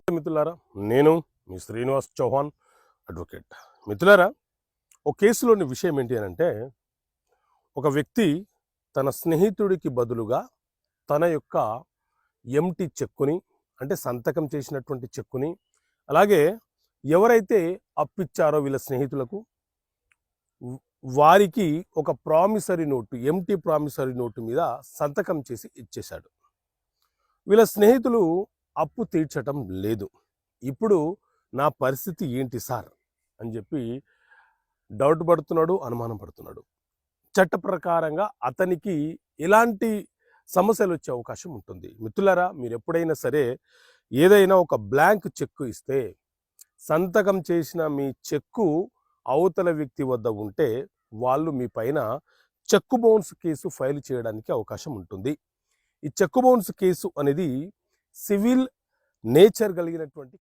నమస్తే మిత్రులారా, నేను మీ శ్రీనివాస్ చౌహాన్ అడ్వకేట్. మిత్రులారా, ఒక కేసులోని విషయం ఏంటి అంటే, ఒక వ్యక్తి తన స్నేహితుడికి బదులుగా తన యొక్క ఎంటీ చెక్కుని, అంటే సంతకం చేసినటువంటి చెక్కుని, అలాగే ఎవరైతే అప్పిచ్చారో వీళ్ళ స్నేహితులకు వారికి ఒక promissory note, empty promissory note మీద సంతకం చేసి ఇచ్చేశాడు. వీళ్ళ స్నేహితులు అప్పు తీర్చటం లేదు. ఇప్పుడు నా పరిస్థితి ఏంటి సార్ అని చెప్పి డౌట్ పడుతున్నాడు, అనుమానం పడుతున్నాడు. చట్ట ప్రకారంగా అతనికి ఎలాంటి సమస్యలు వచ్చే అవకాశం ఉంటుంది? మిత్రులారా, మీరు ఎప్పుడైనా సరే ఏదైనా ఒక బ్లాంక్ చెక్కు ఇస్తే సంతకం చేసిన మీ చెక్కు అవతల వ్యక్తి వద్ద ఉంటే వాళ్ళు మీ పైన చెక్కు బౌన్స్ కేసు ఫైల్ చేయడానికి అవకాశం ఉంటుంది. ఈ చెక్కు బౌన్స్ కేసు అనేది సివిల్ నేచర్ కలిగినటువంటి